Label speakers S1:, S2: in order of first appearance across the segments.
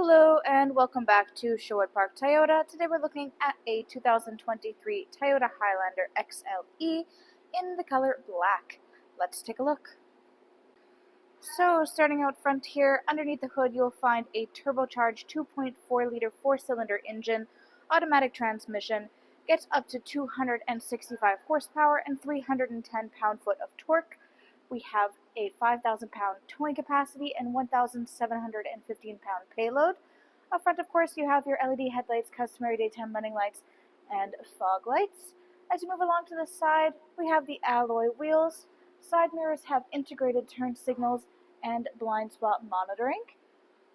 S1: Hello and welcome back to Sherwood Park Toyota. Today we're looking at a 2023 Toyota Highlander XLE in the color black. Let's take a look. So starting out front here, underneath the hood you'll find a turbocharged 2.4 liter 4-cylinder engine, automatic transmission, gets up to 265 horsepower and 310 pound-foot of torque. We have a 5,000 pound towing capacity and 1,715 pound payload. Up front, of course, you have your LED headlights, customary daytime running lights, and fog lights. As you move along to the side, we have the alloy wheels. Side mirrors have integrated turn signals and blind spot monitoring.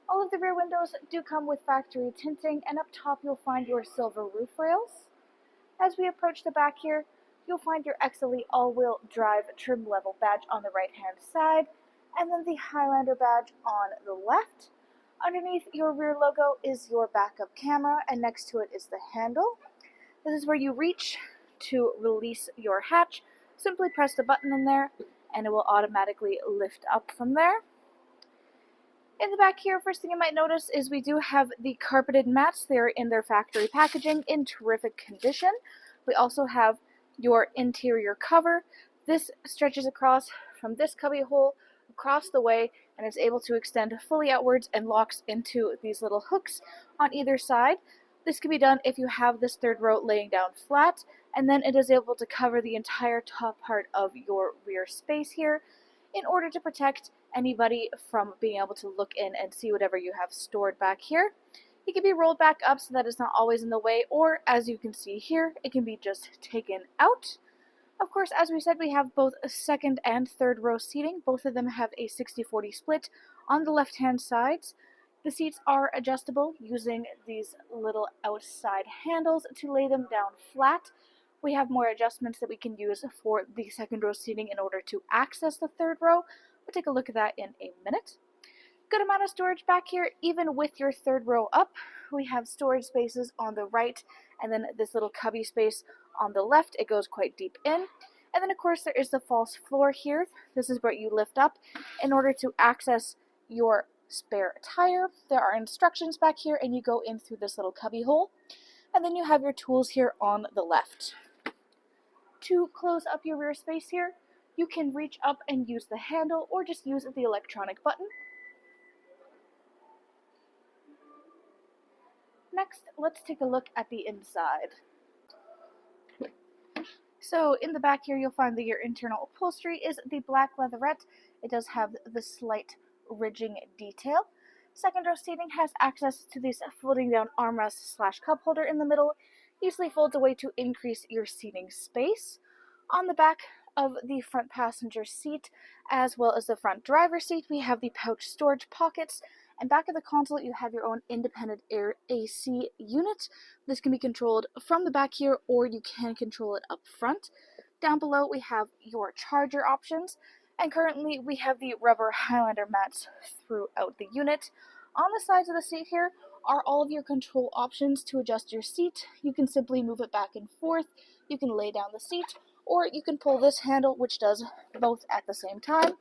S1: All of the rear windows do come with factory tinting, and up top you'll find your silver roof rails. As we approach the back here, you'll find your XLE all-wheel drive trim level badge on the right-hand side, and then the Highlander badge on the left. Underneath your rear logo is your backup camera, and next to it is the handle. This is where you reach to release your hatch. Simply press the button in there, and it will automatically lift up from there. In the back here, first thing you might notice is we do have the carpeted mats. They're in their factory packaging in terrific condition. We also have your interior cover. This stretches across from this cubby hole across the way and is able to extend fully outwards and locks into these little hooks on either side. This can be done if you have this third row laying down flat, and then it is able to cover the entire top part of your rear space here in order to protect anybody from being able to look in and see whatever you have stored back here. It can be rolled back up so that it's not always in the way, or as you can see here, it can be just taken out. Of course, as we said, we have both a second and third row seating. Both of them have a 60-40 split on the left-hand sides. The seats are adjustable using these little outside handles to lay them down flat. We have more adjustments that we can use for the second row seating in order to access the third row. We'll take a look at that in a minute. Good amount of storage back here, even with your third row up. We have storage spaces on the right, and then this little cubby space on the left. It goes quite deep in. And then of course there is the false floor here. This is where you lift up in order to access your spare tire. There are instructions back here, and you go in through this little cubby hole. And then you have your tools here on the left. To close up your rear space here, you can reach up and use the handle, or just use the electronic button. Next, let's take a look at the inside. So in the back here, you'll find that your internal upholstery is the black leatherette. It does have the slight ridging detail. Second row seating has access to this folding down armrest / cup holder in the middle. Easily folds away to increase your seating space. On the back of the front passenger seat, as well as the front driver's seat, we have the pouch storage pockets. And back of the console, you have your own independent air AC unit. This can be controlled from the back here, or you can control it up front. Down below, we have your charger options. And currently, we have the rubber Highlander mats throughout the unit. On the sides of the seat here are all of your control options to adjust your seat. You can simply move it back and forth. You can lay down the seat, or you can pull this handle, which does both at the same time.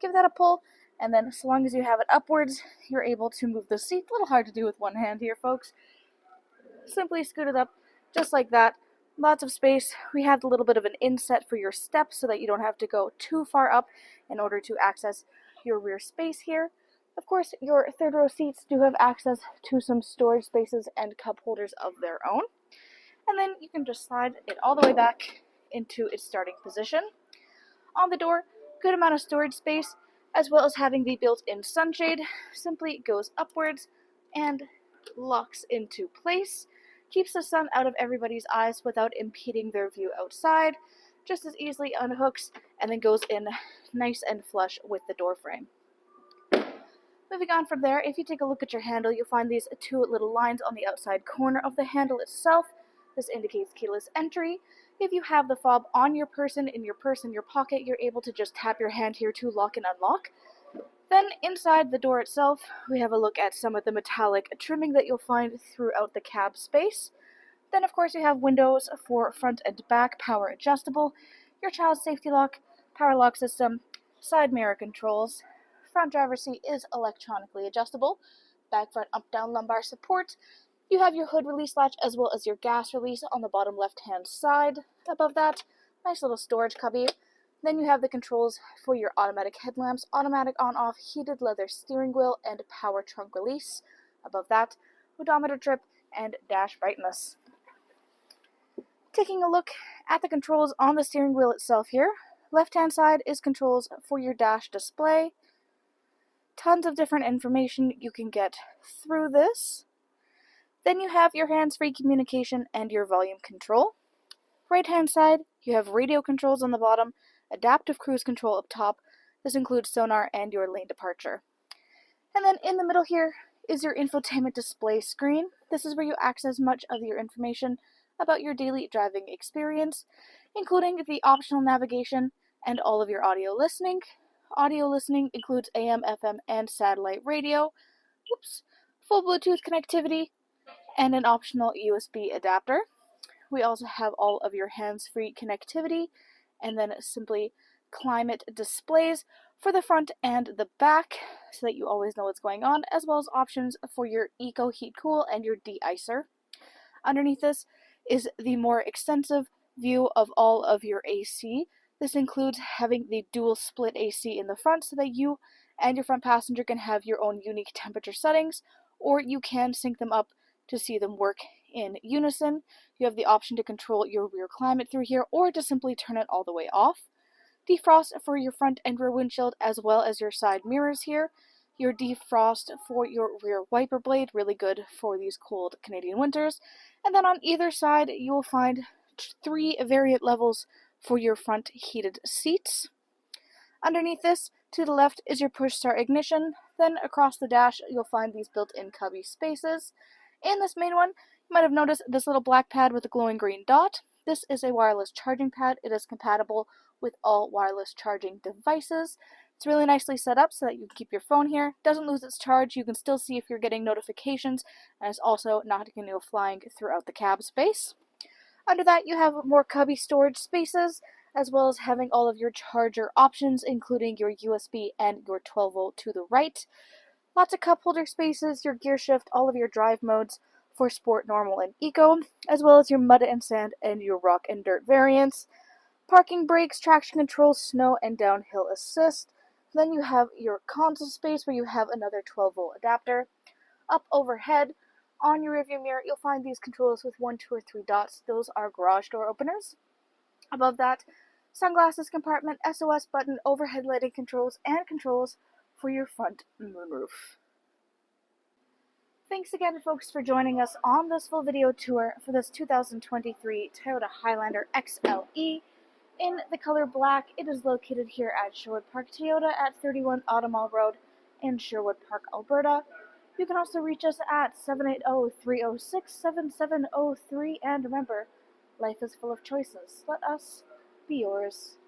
S1: Give that a pull. And then, so long as you have it upwards, you're able to move the seat. A little hard to do with one hand here, folks. Simply scoot it up just like that. Lots of space. We have a little bit of an inset for your steps so that you don't have to go too far up in order to access your rear space here. Of course, your third row seats do have access to some storage spaces and cup holders of their own. And then you can just slide it all the way back into its starting position. On the door, good amount of storage space, as well as having the built-in sunshade. Simply goes upwards and locks into place. Keeps the sun out of everybody's eyes without impeding their view outside. Just as easily unhooks and then goes in nice and flush with the door frame. Moving on from there, if you take a look at your handle, you'll find these two little lines on the outside corner of the handle itself. This indicates keyless entry. If you have the fob on your person, in your purse, in your pocket, you're able to just tap your hand here to lock and unlock. Then inside the door itself, we have a look at some of the metallic trimming that you'll find throughout the cab space. Then of course you have windows for front and back, power adjustable, your child safety lock, power lock system, side mirror controls. Front driver's seat is electronically adjustable. back, front, up, down lumbar support. You have your hood release latch as well as your gas release on the bottom left-hand side. Above that, nice little storage cubby. Then you have the controls for your automatic headlamps, automatic on-off, heated leather steering wheel, and power trunk release. Above that, odometer trip and dash brightness. Taking a look at the controls on the steering wheel itself here. Left-hand side is controls for your dash display. Tons of different information you can get through this. Then you have your hands-free communication and your volume control. Right-hand side, you have radio controls on the bottom, adaptive cruise control up top. This includes sonar and your lane departure. And then in the middle here is your infotainment display screen. This is where you access much of your information about your daily driving experience, including the optional navigation and all of your audio listening. Audio listening includes AM, FM, and satellite radio. Full Bluetooth connectivity, and an optional USB adapter. We also have all of your hands-free connectivity, and then simply climate displays for the front and the back, so that you always know what's going on, as well as options for your Eco Heat Cool and your de-icer. Underneath this is the more extensive view of all of your AC. This includes having the dual split AC in the front so that you and your front passenger can have your own unique temperature settings, or you can sync them up to see them work in unison. You have the option to control your rear climate through here, or to simply turn it all the way off. Defrost for your front and rear windshield, as well as your side mirrors here. Your defrost for your rear wiper blade, really good for these cold Canadian winters. And then on either side, you will find 3 variant levels for your front heated seats. Underneath this, to the left, is your push-start ignition. Then across the dash, you'll find these built-in cubby spaces. In this main one, you might have noticed this little black pad with a glowing green dot. This is a wireless charging pad. It is compatible with all wireless charging devices. It's really nicely set up so that you can keep your phone here. Doesn't lose its charge. You can still see if you're getting notifications, and it's also not going to go flying throughout the cab space. Under that, you have more cubby storage spaces, as well as having all of your charger options, including your USB and your 12-volt to the right. Lots of cup holder spaces, your gear shift, all of your drive modes for sport, normal, and eco, as well as your mud and sand and your rock and dirt variants. Parking brakes, traction control, snow and downhill assist. Then you have your console space where you have another 12-volt adapter. Up overhead, on your rearview mirror, you'll find these controls with 1, 2, or 3 dots. Those are garage door openers. Above that, sunglasses compartment, SOS button, overhead lighting controls, and controls for your front moonroof. Thanks again, folks, for joining us on this full video tour for this 2023 Toyota Highlander XLE in the color black. It is located here at Sherwood Park Toyota at 31 Automall Road in Sherwood Park, Alberta. You can also reach us at 780-306-7703, and remember, life is full of choices. Let us be yours.